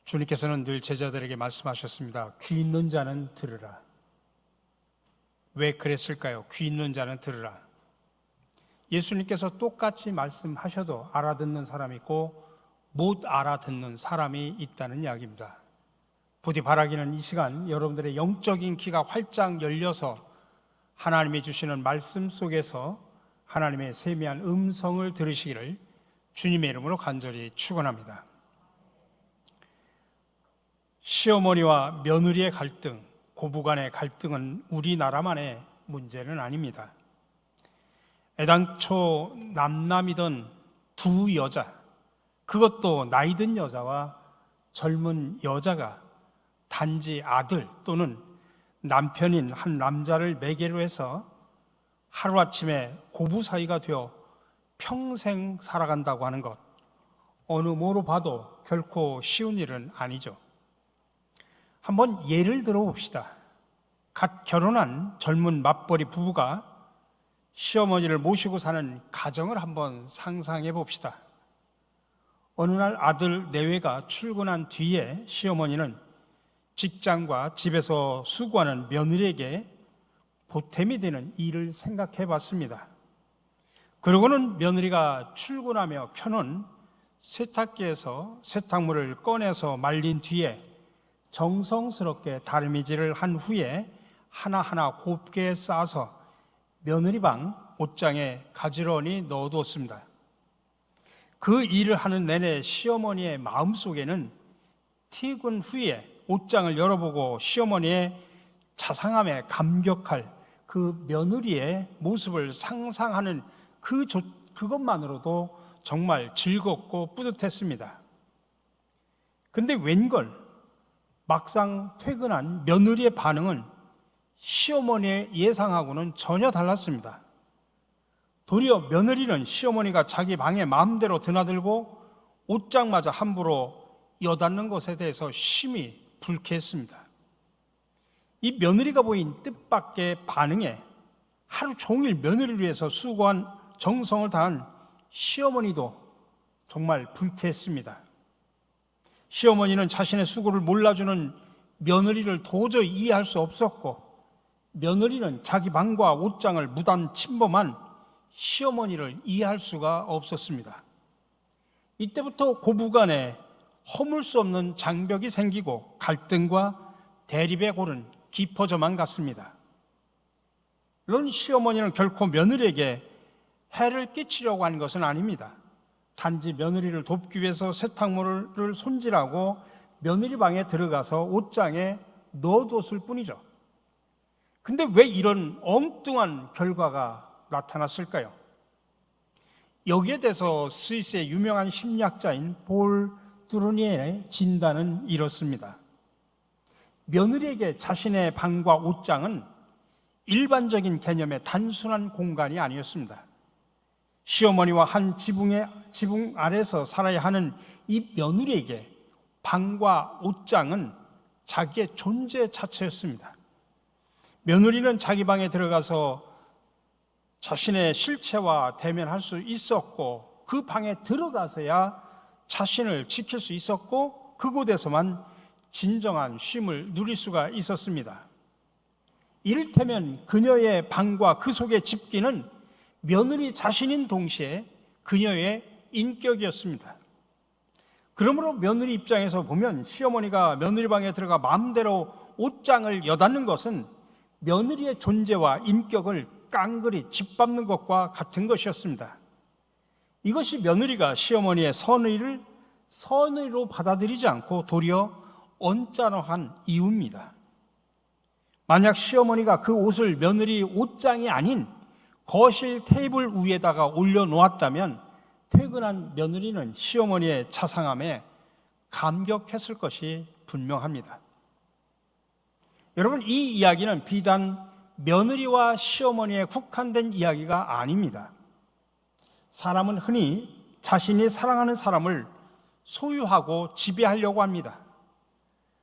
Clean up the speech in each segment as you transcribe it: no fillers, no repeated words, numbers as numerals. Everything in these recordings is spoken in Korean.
주님께서는 늘 제자들에게 말씀하셨습니다. 귀 있는 자는 들으라. 왜 그랬을까요? 귀 있는 자는 들으라. 예수님께서 똑같이 말씀하셔도 알아듣는 사람이 있고 못 알아듣는 사람이 있다는 이야기입니다. 부디 바라기는 이 시간 여러분들의 영적인 귀가 활짝 열려서 하나님이 주시는 말씀 속에서 하나님의 세미한 음성을 들으시기를 주님의 이름으로 간절히 축원합니다. 시어머니와 며느리의 갈등, 고부간의 갈등은 우리나라만의 문제는 아닙니다. 애당초 남남이던 두 여자, 그것도 나이든 여자와 젊은 여자가 단지 아들 또는 남편인 한 남자를 매개로 해서 하루아침에 고부 사이가 되어 평생 살아간다고 하는 것, 어느 뭐로 봐도 결코 쉬운 일은 아니죠. 한번 예를 들어 봅시다. 갓 결혼한 젊은 맞벌이 부부가 시어머니를 모시고 사는 가정을 한번 상상해 봅시다. 어느 날 아들 내외가 출근한 뒤에 시어머니는 직장과 집에서 수고하는 며느리에게 보탬이 되는 일을 생각해 봤습니다. 그러고는 며느리가 출근하며 켜놓은 세탁기에서 세탁물을 꺼내서 말린 뒤에 정성스럽게 다리미질을 한 후에 하나하나 곱게 싸서 며느리 방 옷장에 가지런히 넣어두었습니다. 그 일을 하는 내내 시어머니의 마음속에는 퇴근 후에 옷장을 열어보고 시어머니의 자상함에 감격할 그 며느리의 모습을 상상하는 그것만으로도 정말 즐겁고 뿌듯했습니다. 근데 웬걸 막상 퇴근한 며느리의 반응은 시어머니의 예상하고는 전혀 달랐습니다. 도리어 며느리는 시어머니가 자기 방에 마음대로 드나들고 옷장마저 함부로 여닫는 것에 대해서 심히 불쾌했습니다. 이 며느리가 보인 뜻밖의 반응에 하루 종일 며느리를 위해서 수고한 정성을 다한 시어머니도 정말 불쾌했습니다. 시어머니는 자신의 수고를 몰라주는 며느리를 도저히 이해할 수 없었고, 며느리는 자기 방과 옷장을 무단 침범한 시어머니를 이해할 수가 없었습니다. 이때부터 고부간에 허물 수 없는 장벽이 생기고 갈등과 대립의 골은 깊어져만 갔습니다. 물론 시어머니는 결코 며느리에게 해를 끼치려고 하는 것은 아닙니다. 단지 며느리를 돕기 위해서 세탁물을 손질하고 며느리 방에 들어가서 옷장에 넣어뒀을 뿐이죠. 근데 왜 이런 엉뚱한 결과가 나타났을까요? 여기에 대해서 스위스의 유명한 심리학자인 볼 뚜르니에의 진단은 이렇습니다. 며느리에게 자신의 방과 옷장은 일반적인 개념의 단순한 공간이 아니었습니다. 시어머니와 한 지붕 아래서 살아야 하는 이 며느리에게 방과 옷장은 자기의 존재 자체였습니다. 며느리는 자기 방에 들어가서 자신의 실체와 대면할 수 있었고, 그 방에 들어가서야 자신을 지킬 수 있었고, 그곳에서만 진정한 쉼을 누릴 수가 있었습니다. 이를테면 그녀의 방과 그 속의 집기는 며느리 자신인 동시에 그녀의 인격이었습니다. 그러므로 며느리 입장에서 보면 시어머니가 며느리 방에 들어가 마음대로 옷장을 여닫는 것은 며느리의 존재와 인격을 깡그리 짓밟는 것과 같은 것이었습니다. 이것이 며느리가 시어머니의 선의를 선의로 받아들이지 않고 도리어 언짢아한 이유입니다. 만약 시어머니가 그 옷을 며느리 옷장이 아닌 거실 테이블 위에다가 올려놓았다면 퇴근한 며느리는 시어머니의 자상함에 감격했을 것이 분명합니다. 여러분, 이 이야기는 비단 며느리와 시어머니에 국한된 이야기가 아닙니다. 사람은 흔히 자신이 사랑하는 사람을 소유하고 지배하려고 합니다.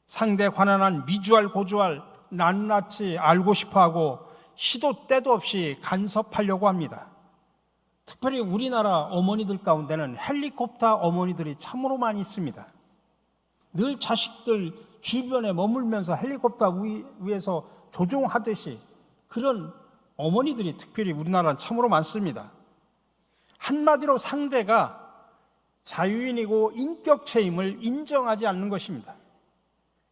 상대 관한한 미주알 고주알 낱낱이 알고 싶어하고 시도 때도 없이 간섭하려고 합니다. 특별히 우리나라 어머니들 가운데는 헬리콥터 어머니들이 참으로 많이 있습니다. 늘 자식들 주변에 머물면서 헬리콥터 위에서 조종하듯이 그런 어머니들이 특별히 우리나라는 참으로 많습니다. 한마디로 상대가 자유인이고 인격체임을 인정하지 않는 것입니다.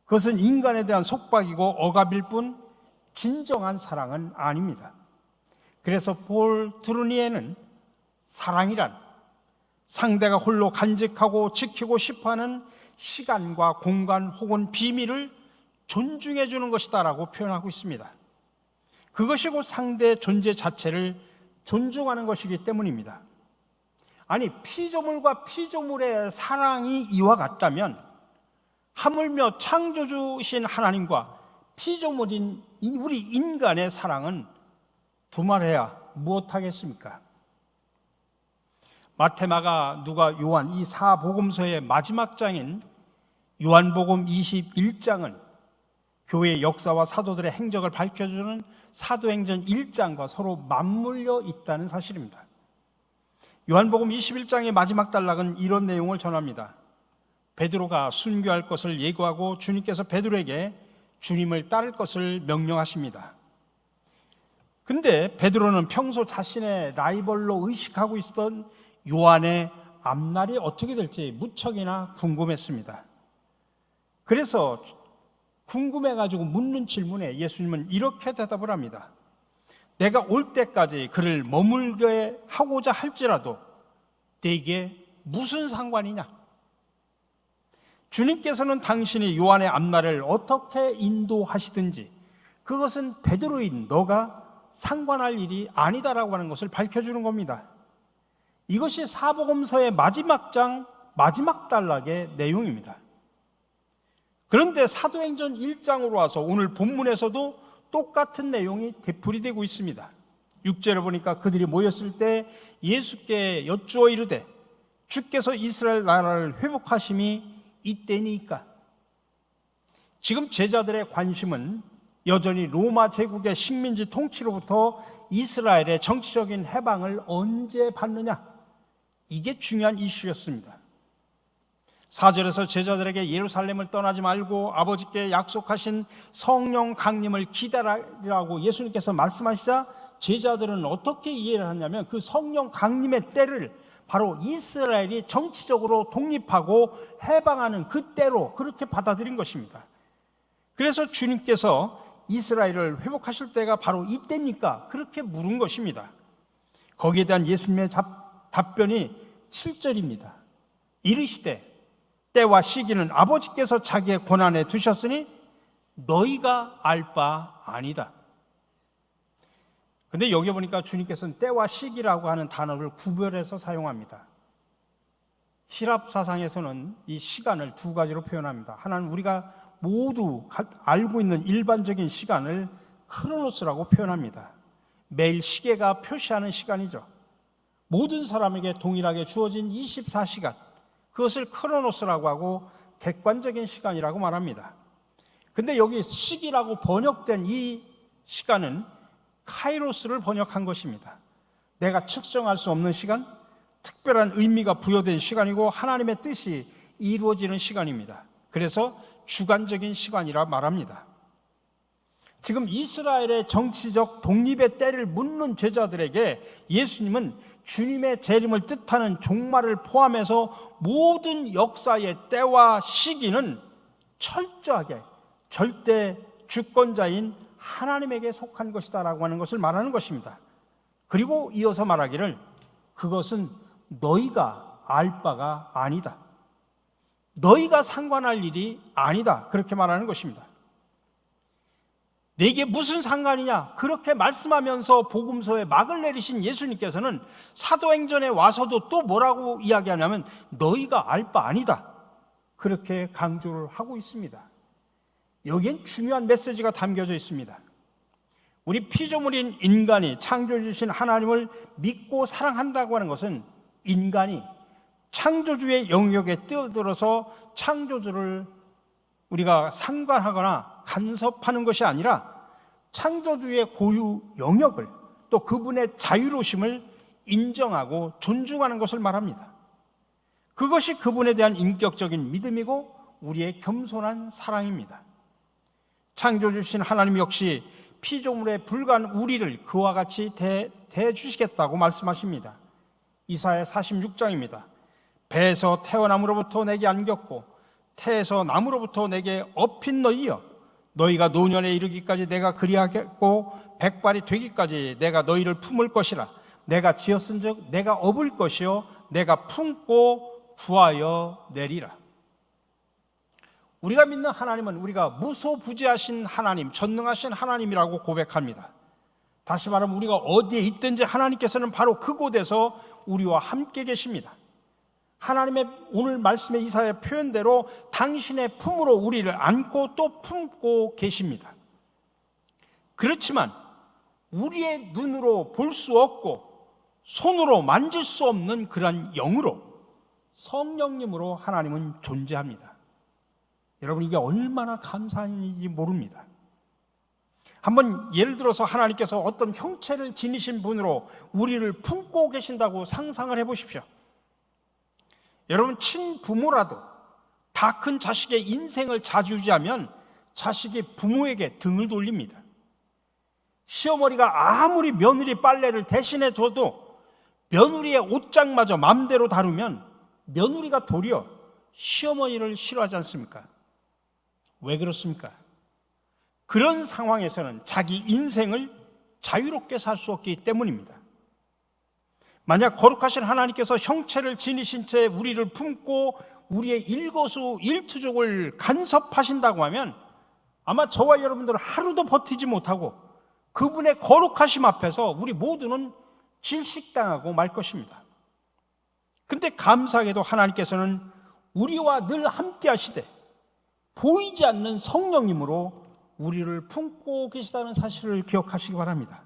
그것은 인간에 대한 속박이고 억압일 뿐 진정한 사랑은 아닙니다. 그래서 폴 트루니에는 사랑이란 상대가 홀로 간직하고 지키고 싶어하는 시간과 공간 혹은 비밀을 존중해 주는 것이다라고 표현하고 있습니다. 그것이 곧 상대의 존재 자체를 존중하는 것이기 때문입니다. 아니, 피조물과 피조물의 사랑이 이와 같다면 하물며 창조주신 하나님과 피조물인 우리 인간의 사랑은 두말해야 무엇하겠습니까? 마태, 마가, 누가, 요한 이 사복음서의 마지막 장인 요한복음 21장은 교회의 역사와 사도들의 행적을 밝혀주는 사도행전 1장과 서로 맞물려 있다는 사실입니다. 요한복음 21장의 마지막 단락은 이런 내용을 전합니다. 베드로가 순교할 것을 예고하고 주님께서 베드로에게 주님을 따를 것을 명령하십니다. 근데 베드로는 평소 자신의 라이벌로 의식하고 있었던 요한의 앞날이 어떻게 될지 무척이나 궁금했습니다. 그래서 궁금해가지고 묻는 질문에 예수님은 이렇게 대답을 합니다. 내가 올 때까지 그를 머물게 하고자 할지라도 네게 무슨 상관이냐? 주님께서는 당신이 요한의 앞날을 어떻게 인도하시든지 그것은 베드로인 너가 상관할 일이 아니다라고 하는 것을 밝혀주는 겁니다. 이것이 사복음서의 마지막 장 마지막 단락의 내용입니다. 그런데 사도행전 1장으로 와서 오늘 본문에서도 똑같은 내용이 되풀이되고 있습니다. 6절에 보니까 그들이 모였을 때 예수께 여쭈어 이르되 주께서 이스라엘 나라를 회복하심이 이때니까. 지금 제자들의 관심은 여전히 로마 제국의 식민지 통치로부터 이스라엘의 정치적인 해방을 언제 받느냐, 이게 중요한 이슈였습니다. 4절에서 제자들에게 예루살렘을 떠나지 말고 아버지께 약속하신 성령 강림을 기다리라고 예수님께서 말씀하시자 제자들은 어떻게 이해를 하냐면 그 성령 강림의 때를 바로 이스라엘이 정치적으로 독립하고 해방하는 그 때로 그렇게 받아들인 것입니다. 그래서 주님께서 이스라엘을 회복하실 때가 바로 이때입니까? 그렇게 물은 것입니다. 거기에 대한 예수님의 답변이 7절입니다. 이르시되 때와 시기는 아버지께서 자기의 권한에 두셨으니 너희가 알 바 아니다. 근데 여기 보니까 주님께서는 때와 시기라고 하는 단어를 구별해서 사용합니다. 히랍 사상에서는 이 시간을 두 가지로 표현합니다. 하나는 우리가 모두 알고 있는 일반적인 시간을 크로노스라고 표현합니다. 매일 시계가 표시하는 시간이죠. 모든 사람에게 동일하게 주어진 24시간, 그것을 크로노스라고 하고 객관적인 시간이라고 말합니다. 근데 여기 시기라고 번역된 이 시간은 카이로스를 번역한 것입니다. 내가 측정할 수 없는 시간, 특별한 의미가 부여된 시간이고 하나님의 뜻이 이루어지는 시간입니다. 그래서 주관적인 시간이라 말합니다. 지금 이스라엘의 정치적 독립의 때를 묻는 제자들에게 예수님은 주님의 재림을 뜻하는 종말을 포함해서 모든 역사의 때와 시기는 철저하게 절대 주권자인 하나님에게 속한 것이다라고 하는 것을 말하는 것입니다. 그리고 이어서 말하기를 그것은 너희가 알 바가 아니다. 너희가 상관할 일이 아니다. 그렇게 말하는 것입니다. 내게 무슨 상관이냐? 그렇게 말씀하면서 복음서에 막을 내리신 예수님께서는 사도행전에 와서도 또 뭐라고 이야기하냐면 너희가 알 바 아니다. 그렇게 강조를 하고 있습니다. 여기엔 중요한 메시지가 담겨져 있습니다. 우리 피조물인 인간이 창조주신 하나님을 믿고 사랑한다고 하는 것은 인간이 창조주의 영역에 뛰어들어서 창조주를 우리가 상관하거나 간섭하는 것이 아니라 창조주의 고유 영역을 또 그분의 자유로우심을 인정하고 존중하는 것을 말합니다. 그것이 그분에 대한 인격적인 믿음이고 우리의 겸손한 사랑입니다. 창조주신 하나님 역시 피조물에 불과한 우리를 그와 같이 대해주시겠다고 말씀하십니다. 이사야 46장입니다. 배에서 태어남으로부터 내게 안겼고 태에서 남으로부터 내게 업힌 너희여, 너희가 노년에 이르기까지 내가 그리하겠고 백발이 되기까지 내가 너희를 품을 것이라. 내가 지었은즉 내가 업을 것이요 내가 품고 구하여 내리라. 우리가 믿는 하나님은 우리가 무소부지하신 하나님, 전능하신 하나님이라고 고백합니다. 다시 말하면 우리가 어디에 있든지 하나님께서는 바로 그곳에서 우리와 함께 계십니다. 하나님의 오늘 말씀의 이사야의 표현대로 당신의 품으로 우리를 안고 또 품고 계십니다. 그렇지만 우리의 눈으로 볼 수 없고 손으로 만질 수 없는 그러한 영으로, 성령님으로 하나님은 존재합니다. 여러분, 이게 얼마나 감사한 일인지 모릅니다. 한번 예를 들어서 하나님께서 어떤 형체를 지니신 분으로 우리를 품고 계신다고 상상을 해보십시오. 여러분, 친부모라도 다 큰 자식의 인생을 좌지우지하면 자식이 부모에게 등을 돌립니다. 시어머니가 아무리 며느리 빨래를 대신해 줘도 며느리의 옷장마저 마음대로 다루면 며느리가 도리어 시어머니를 싫어하지 않습니까? 왜 그렇습니까? 그런 상황에서는 자기 인생을 자유롭게 살 수 없기 때문입니다. 만약 거룩하신 하나님께서 형체를 지니신 채 우리를 품고 우리의 일거수일투족을 간섭하신다고 하면 아마 저와 여러분들은 하루도 버티지 못하고 그분의 거룩하심 앞에서 우리 모두는 질식당하고 말 것입니다. 그런데 감사하게도 하나님께서는 우리와 늘 함께 하시되 보이지 않는 성령님으로 우리를 품고 계시다는 사실을 기억하시기 바랍니다.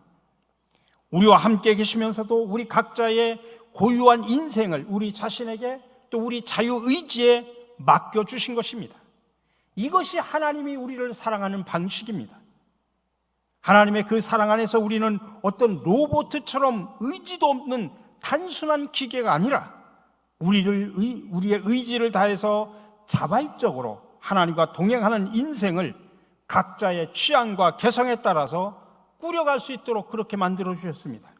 우리와 함께 계시면서도 우리 각자의 고유한 인생을 우리 자신에게 또 우리 자유의지에 맡겨주신 것입니다. 이것이 하나님이 우리를 사랑하는 방식입니다. 하나님의 그 사랑 안에서 우리는 어떤 로봇처럼 의지도 없는 단순한 기계가 아니라 우리의 의지를 다해서 자발적으로 하나님과 동행하는 인생을 각자의 취향과 개성에 따라서 꾸려갈 수 있도록 그렇게 만들어 주셨습니다.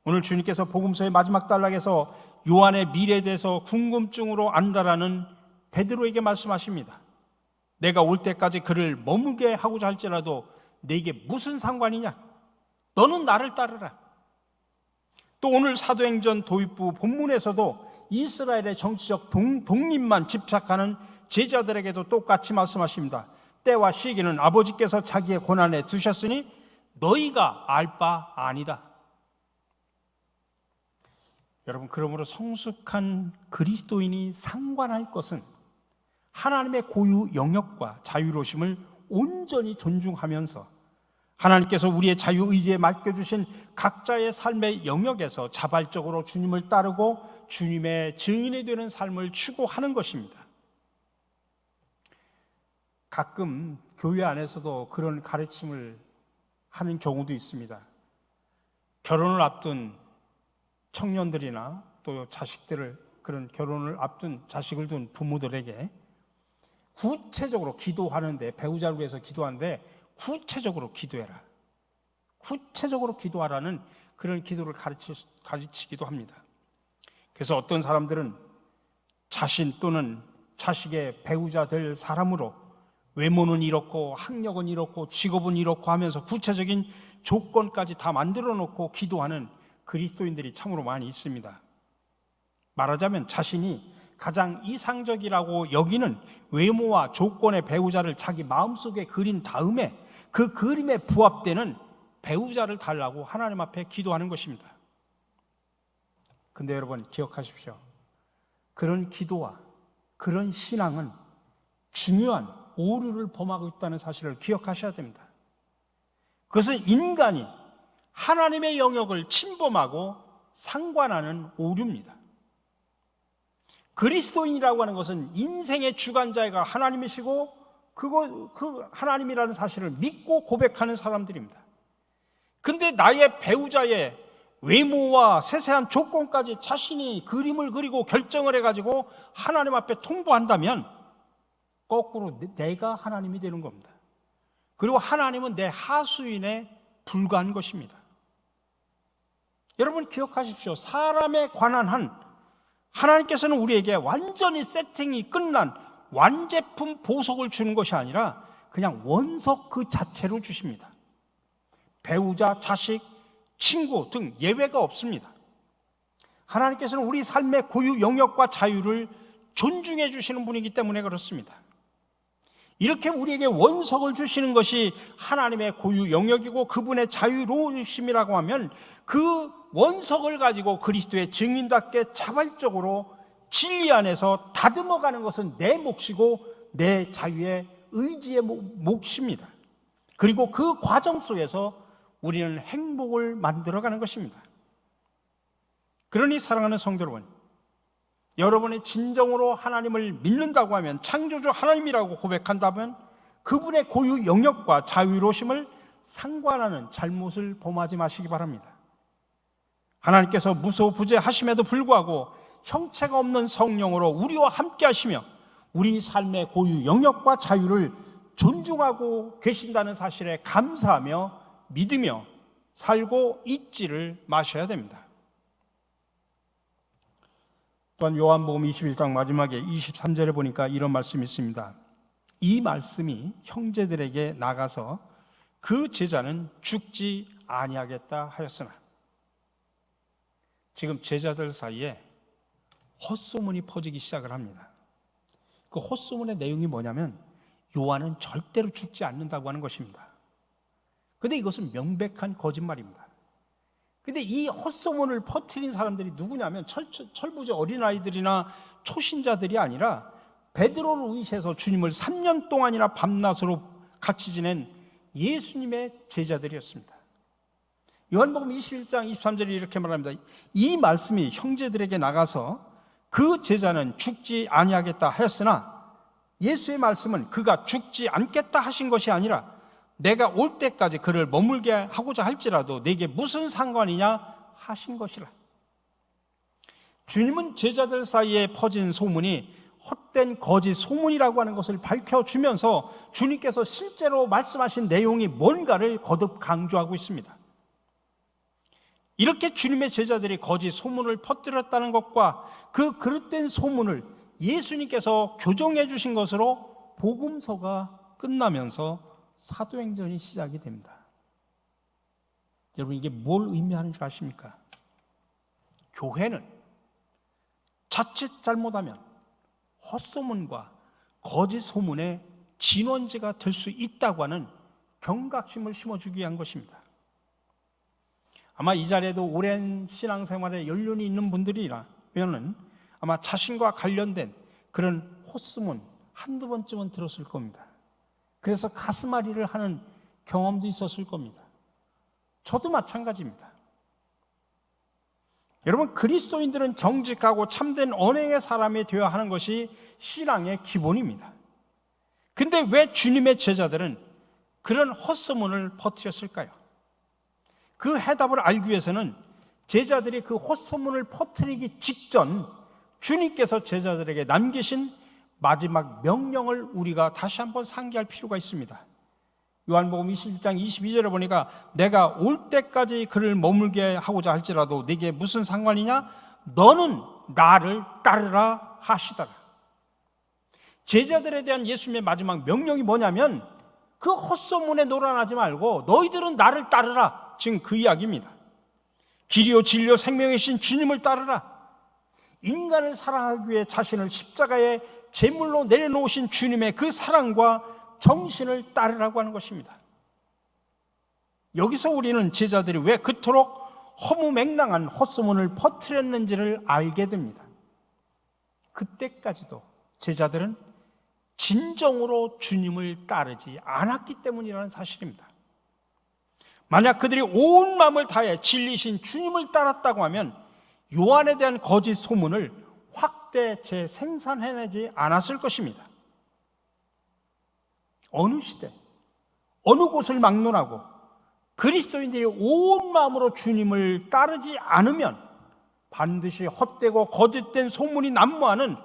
오늘 주님께서 복음서의 마지막 단락에서 요한의 미래에 대해서 궁금증으로 안다라는 베드로에게 말씀하십니다. 내가 올 때까지 그를 머물게 하고자 할지라도 네게 무슨 상관이냐? 너는 나를 따르라. 또 오늘 사도행전 도입부 본문에서도 이스라엘의 정치적 독립만 집착하는 제자들에게도 똑같이 말씀하십니다. 때와 시기는 아버지께서 자기의 권한에 두셨으니 너희가 알 바 아니다. 여러분, 그러므로 성숙한 그리스도인이 상관할 것은 하나님의 고유 영역과 자유로심을 온전히 존중하면서 하나님께서 우리의 자유의지에 맡겨주신 각자의 삶의 영역에서 자발적으로 주님을 따르고 주님의 증인이 되는 삶을 추구하는 것입니다. 가끔 교회 안에서도 그런 가르침을 하는 경우도 있습니다. 결혼을 앞둔 청년들이나 또 자식들을, 그런 결혼을 앞둔 자식을 둔 부모들에게 구체적으로 기도하는데, 배우자를 위해서 기도하는데 구체적으로 기도해라, 구체적으로 기도하라는 그런 기도를 가르치기도 합니다. 그래서 어떤 사람들은 자신 또는 자식의 배우자 될 사람으로 외모는 이렇고 학력은 이렇고 직업은 이렇고 하면서 구체적인 조건까지 다 만들어 놓고 기도하는 그리스도인들이 참으로 많이 있습니다. 말하자면 자신이 가장 이상적이라고 여기는 외모와 조건의 배우자를 자기 마음속에 그린 다음에 그 그림에 부합되는 배우자를 달라고 하나님 앞에 기도하는 것입니다. 근데 여러분 기억하십시오. 그런 기도와 그런 신앙은 중요한 오류를 범하고 있다는 사실을 기억하셔야 됩니다. 그것은 인간이 하나님의 영역을 침범하고 상관하는 오류입니다. 그리스도인이라고 하는 것은 인생의 주관자가 하나님이시고 그 하나님이라는 사실을 믿고 고백하는 사람들입니다. 근데 나의 배우자의 외모와 세세한 조건까지 자신이 그림을 그리고 결정을 해가지고 하나님 앞에 통보한다면 거꾸로 내가 하나님이 되는 겁니다. 그리고 하나님은 내 하수인에 불과한 것입니다. 여러분 기억하십시오. 사람에 관한 한 하나님께서는 우리에게 완전히 세팅이 끝난 완제품 보석을 주는 것이 아니라 그냥 원석 그 자체로 주십니다. 배우자, 자식, 친구 등 예외가 없습니다. 하나님께서는 우리 삶의 고유 영역과 자유를 존중해 주시는 분이기 때문에 그렇습니다. 이렇게 우리에게 원석을 주시는 것이 하나님의 고유 영역이고 그분의 자유로우심이라고 하면 그 원석을 가지고 그리스도의 증인답게 자발적으로 진리 안에서 다듬어가는 것은 내 몫이고 내 자유의 의지의 몫입니다. 그리고 그 과정 속에서 우리는 행복을 만들어가는 것입니다. 그러니 사랑하는 성도 여러분, 여러분이 진정으로 하나님을 믿는다고 하면, 창조주 하나님이라고 고백한다면 그분의 고유 영역과 자유로우심을 상관하는 잘못을 범하지 마시기 바랍니다. 하나님께서 무소부재하심에도 불구하고 형체가 없는 성령으로 우리와 함께 하시며 우리 삶의 고유 영역과 자유를 존중하고 계신다는 사실에 감사하며 믿으며 살고 있지를 마셔야 됩니다. 또한 요한복음 21장 마지막에 23절에 보니까 이런 말씀이 있습니다. 이 말씀이 형제들에게 나가서 그 제자는 죽지 아니하겠다 하였으나. 지금 제자들 사이에 헛소문이 퍼지기 시작을 합니다. 그 헛소문의 내용이 뭐냐면 요한은 절대로 죽지 않는다고 하는 것입니다. 그런데 이것은 명백한 거짓말입니다. 근데 이 헛소문을 퍼뜨린 사람들이 누구냐면 철부지 어린아이들이나 초신자들이 아니라 베드로를 의시해서 주님을 3년 동안이나 밤낮으로 같이 지낸 예수님의 제자들이었습니다. 요한복음 21장 23절에 이렇게 말합니다. 이 말씀이 형제들에게 나가서 그 제자는 죽지 아니하겠다 하였으나 예수의 말씀은 그가 죽지 않겠다 하신 것이 아니라 내가 올 때까지 그를 머물게 하고자 할지라도 내게 무슨 상관이냐 하신 것이라. 주님은 제자들 사이에 퍼진 소문이 헛된 거짓 소문이라고 하는 것을 밝혀주면서 주님께서 실제로 말씀하신 내용이 뭔가를 거듭 강조하고 있습니다. 이렇게 주님의 제자들이 거짓 소문을 퍼뜨렸다는 것과 그 그릇된 소문을 예수님께서 교정해 주신 것으로 복음서가 끝나면서 사도행전이 시작이 됩니다. 여러분 이게 뭘 의미하는 줄 아십니까? 교회는 자칫 잘못하면 헛소문과 거짓 소문의 진원지가 될 수 있다고 하는 경각심을 심어주기 위한 것입니다. 아마 이 자리에도 오랜 신앙생활에 연륜이 있는 분들이라면 아마 자신과 관련된 그런 헛소문 한두 번쯤은 들었을 겁니다. 그래서 가슴앓이를 하는 경험도 있었을 겁니다. 저도 마찬가지입니다. 여러분 그리스도인들은 정직하고 참된 언행의 사람이 되어야 하는 것이 신앙의 기본입니다. 근데 왜 주님의 제자들은 그런 헛소문을 퍼뜨렸을까요? 그 해답을 알기 위해서는 제자들이 그 헛소문을 퍼뜨리기 직전 주님께서 제자들에게 남기신 마지막 명령을 우리가 다시 한번 상기할 필요가 있습니다. 요한복음 21장 22절에 보니까 내가 올 때까지 그를 머물게 하고자 할지라도 네게 무슨 상관이냐? 너는 나를 따르라 하시더라. 제자들에 대한 예수님의 마지막 명령이 뭐냐면 그 헛소문에 놀아나지 말고 너희들은 나를 따르라. 지금 그 이야기입니다. 길이요 진리요 생명이신 주님을 따르라. 인간을 사랑하기 위해 자신을 십자가에 제물로 내려놓으신 주님의 그 사랑과 정신을 따르라고 하는 것입니다. 여기서 우리는 제자들이 왜 그토록 허무맹랑한 헛소문을 퍼뜨렸는지를 알게 됩니다. 그때까지도 제자들은 진정으로 주님을 따르지 않았기 때문이라는 사실입니다. 만약 그들이 온 마음을 다해 진리신 주님을 따랐다고 하면 요한에 대한 거짓 소문을 확대 재생산해내지 않았을 것입니다. 어느 시대, 어느 곳을 막론하고 그리스도인들이 온 마음으로 주님을 따르지 않으면 반드시 헛되고 거짓된 소문이 난무하는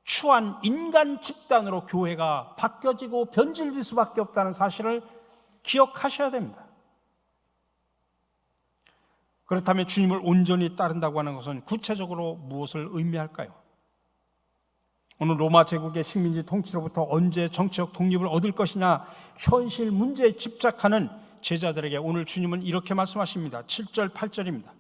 추한 인간 집단으로 교회가 바뀌어지고 변질될 수밖에 없다는 사실을 기억하셔야 됩니다. 그렇다면 주님을 온전히 따른다고 하는 것은 구체적으로 무엇을 의미할까요? 오늘 로마 제국의 식민지 통치로부터 언제 정치적 독립을 얻을 것이냐, 현실 문제에 집착하는 제자들에게 오늘 주님은 이렇게 말씀하십니다. 7절 8절입니다.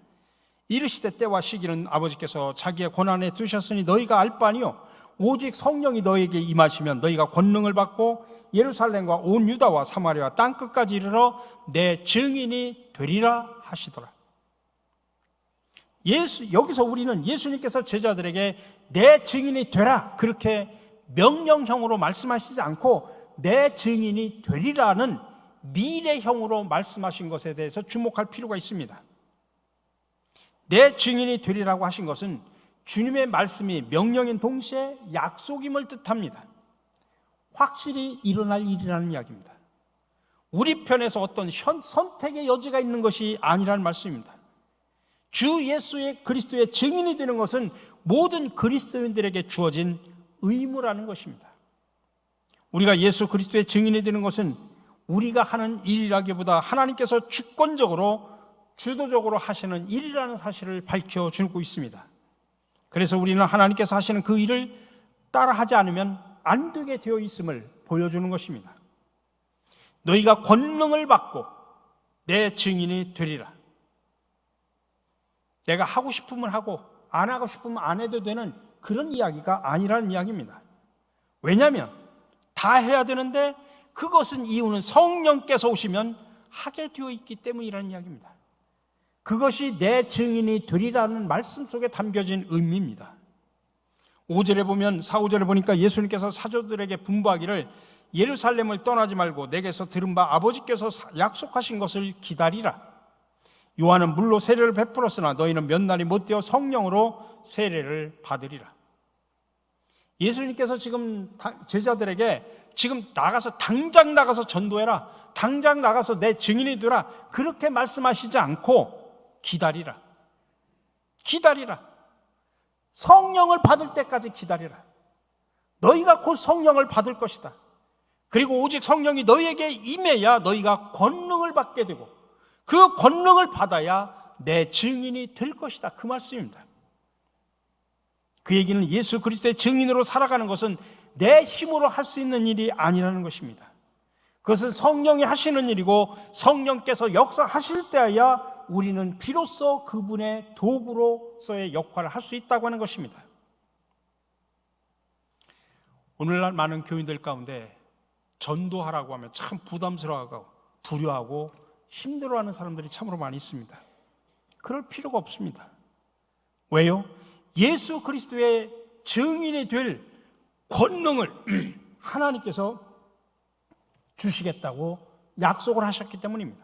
이르시되 때와 시기는 아버지께서 자기의 권한에 두셨으니 너희가 알 바 아니요 오직 성령이 너희에게 임하시면 너희가 권능을 받고 예루살렘과 온 유다와 사마리아 땅끝까지 이르러 내 증인이 되리라 하시더라. 여기서 우리는 예수님께서 제자들에게 내 증인이 되라, 그렇게 명령형으로 말씀하시지 않고 내 증인이 되리라는 미래형으로 말씀하신 것에 대해서 주목할 필요가 있습니다. 내 증인이 되리라고 하신 것은 주님의 말씀이 명령인 동시에 약속임을 뜻합니다. 확실히 일어날 일이라는 이야기입니다. 우리 편에서 어떤 선택의 여지가 있는 것이 아니라는 말씀입니다. 주 예수의 그리스도의 증인이 되는 것은 모든 그리스도인들에게 주어진 의무라는 것입니다. 우리가 예수 그리스도의 증인이 되는 것은 우리가 하는 일이라기보다 하나님께서 주권적으로 주도적으로 하시는 일이라는 사실을 밝혀주고 있습니다. 그래서 우리는 하나님께서 하시는 그 일을 따라하지 않으면 안 되게 되어 있음을 보여주는 것입니다. 너희가 권능을 받고 내 증인이 되리라. 내가 하고 싶으면 하고 안 하고 싶으면 안 해도 되는 그런 이야기가 아니라는 이야기입니다. 왜냐하면 다 해야 되는데 그것은 이유는 성령께서 오시면 하게 되어 있기 때문이라는 이야기입니다. 그것이 내 증인이 되리라는 말씀 속에 담겨진 의미입니다. 5절에 보면 4, 5절에 보니까 예수님께서 사도들에게 분부하기를 예루살렘을 떠나지 말고 내게서 들은 바 아버지께서 약속하신 것을 기다리라. 요한은 물로 세례를 베풀었으나 너희는 몇 날이 못되어 성령으로 세례를 받으리라. 예수님께서 지금 제자들에게 지금 당장 나가서 전도해라, 당장 나가서 내 증인이 되라, 그렇게 말씀하시지 않고 기다리라. 성령을 받을 때까지 기다리라. 너희가 곧 성령을 받을 것이다. 그리고 오직 성령이 너희에게 임해야 너희가 권능을 받게 되고 그 권능을 받아야 내 증인이 될 것이다, 그 말씀입니다. 그 얘기는 예수 그리스도의 증인으로 살아가는 것은 내 힘으로 할 수 있는 일이 아니라는 것입니다. 그것은 성령이 하시는 일이고 성령께서 역사하실 때야 우리는 비로소 그분의 도구로서의 역할을 할 수 있다고 하는 것입니다. 오늘날 많은 교인들 가운데 전도하라고 하면 참 부담스러워하고 두려워하고 힘들어하는 사람들이 참으로 많이 있습니다. 그럴 필요가 없습니다. 왜요? 예수 그리스도의 증인이 될 권능을 하나님께서 주시겠다고 약속을 하셨기 때문입니다.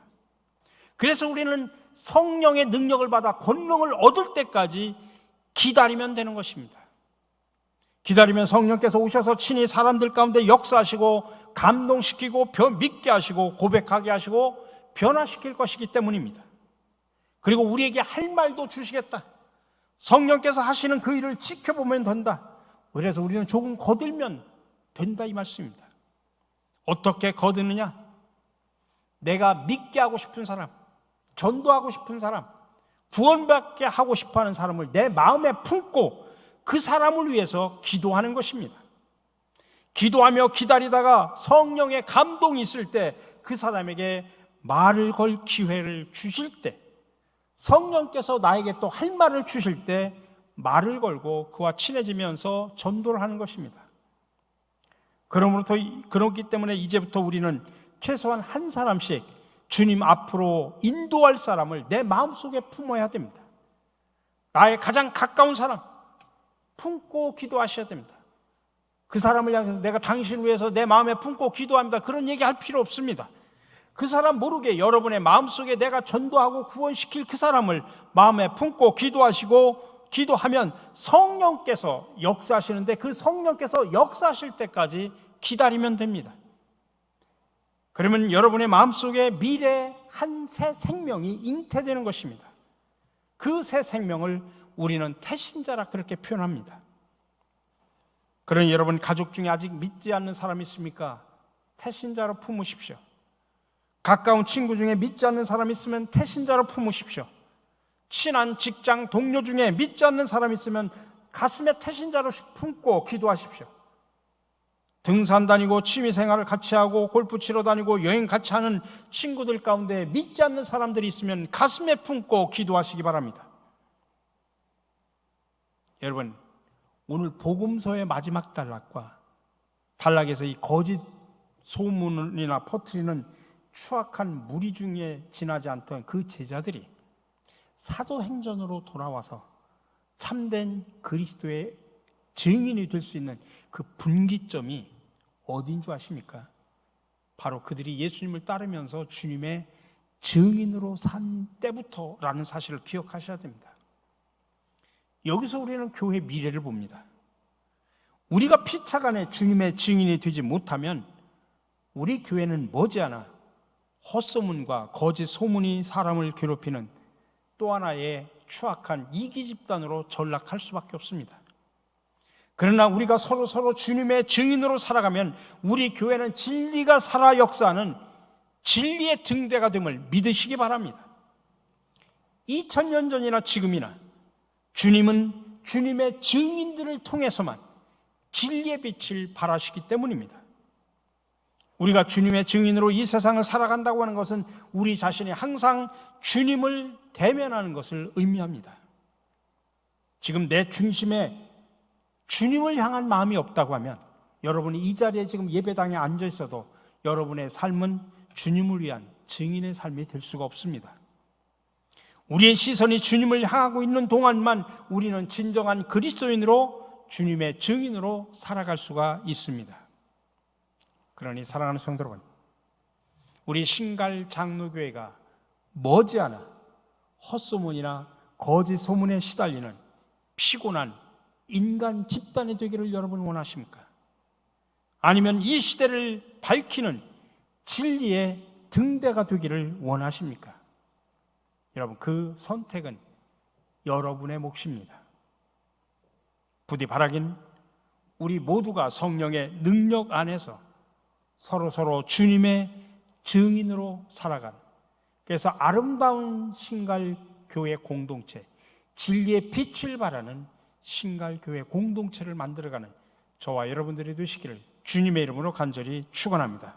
그래서 우리는 성령의 능력을 받아 권능을 얻을 때까지 기다리면 되는 것입니다. 기다리면 성령께서 오셔서 친히 사람들 가운데 역사하시고 감동시키고 믿게 하시고 고백하게 하시고 변화시킬 것이기 때문입니다. 그리고 우리에게 할 말도 주시겠다. 성령께서 하시는 그 일을 지켜보면 된다. 그래서 우리는 조금 거들면 된다, 이 말씀입니다. 어떻게 거드느냐? 내가 믿게 하고 싶은 사람, 전도하고 싶은 사람, 구원받게 하고 싶어하는 사람을 내 마음에 품고 그 사람을 위해서 기도하는 것입니다. 기도하며 기다리다가 성령의 감동이 있을 때 그 사람에게 말을 걸 기회를 주실 때, 성령께서 나에게 또 할 말을 주실 때 말을 걸고 그와 친해지면서 전도를 하는 것입니다. 그렇기 때문에 이제부터 우리는 최소한 한 사람씩 주님 앞으로 인도할 사람을 내 마음속에 품어야 됩니다. 나의 가장 가까운 사람 품고 기도하셔야 됩니다. 그 사람을 향해서 내가 당신을 위해서 내 마음에 품고 기도합니다, 그런 얘기 할 필요 없습니다. 그 사람 모르게 여러분의 마음속에 내가 전도하고 구원시킬 그 사람을 마음에 품고 기도하면 성령께서 역사하시는데 그 성령께서 역사하실 때까지 기다리면 됩니다. 그러면 여러분의 마음속에 미래 한 새 생명이 잉태되는 것입니다. 그 새 생명을 우리는 태신자라 그렇게 표현합니다. 그러니 여러분 가족 중에 아직 믿지 않는 사람이 있습니까? 태신자로 품으십시오. 가까운 친구 중에 믿지 않는 사람이 있으면 태신자로 품으십시오. 친한 직장 동료 중에 믿지 않는 사람이 있으면 가슴에 태신자로 품고 기도하십시오. 등산 다니고 취미생활을 같이 하고 골프 치러 다니고 여행 같이 하는 친구들 가운데 믿지 않는 사람들이 있으면 가슴에 품고 기도하시기 바랍니다. 여러분, 오늘 복음서의 마지막 단락과 단락에서 이 거짓 소문이나 퍼뜨리는 추악한 무리 중에 지나지 않던 그 제자들이 사도행전으로 돌아와서 참된 그리스도의 증인이 될 수 있는 그 분기점이 어딘 줄 아십니까? 바로 그들이 예수님을 따르면서 주님의 증인으로 산 때부터라는 사실을 기억하셔야 됩니다. 여기서 우리는 교회의 미래를 봅니다. 우리가 피차간에 주님의 증인이 되지 못하면 우리 교회는 머지않아 헛소문과 거짓 소문이 사람을 괴롭히는 또 하나의 추악한 이기 집단으로 전락할 수밖에 없습니다. 그러나 우리가 서로 주님의 증인으로 살아가면 우리 교회는 진리가 살아 역사하는 진리의 등대가 됨을 믿으시기 바랍니다. 2000년 전이나 지금이나 주님은 주님의 증인들을 통해서만 진리의 빛을 발하시기 때문입니다. 우리가 주님의 증인으로 이 세상을 살아간다고 하는 것은 우리 자신이 항상 주님을 대면하는 것을 의미합니다. 지금 내 중심에 주님을 향한 마음이 없다고 하면 여러분이 이 자리에 지금 예배당에 앉아 있어도 여러분의 삶은 주님을 위한 증인의 삶이 될 수가 없습니다. 우리의 시선이 주님을 향하고 있는 동안만 우리는 진정한 그리스도인으로 주님의 증인으로 살아갈 수가 있습니다. 그러니 사랑하는 성도 여러분, 우리 신갈 장로교회가 머지않아 헛소문이나 거짓 소문에 시달리는 피곤한 인간 집단이 되기를 여러분 원하십니까? 아니면 이 시대를 밝히는 진리의 등대가 되기를 원하십니까? 여러분, 그 선택은 여러분의 몫입니다. 부디 바라긴 우리 모두가 성령의 능력 안에서 서로 주님의 증인으로 살아가는, 그래서 아름다운 신갈교회 공동체, 진리의 빛을 발하는 신갈교회 공동체를 만들어가는 저와 여러분들이 되시기를 주님의 이름으로 간절히 축원합니다.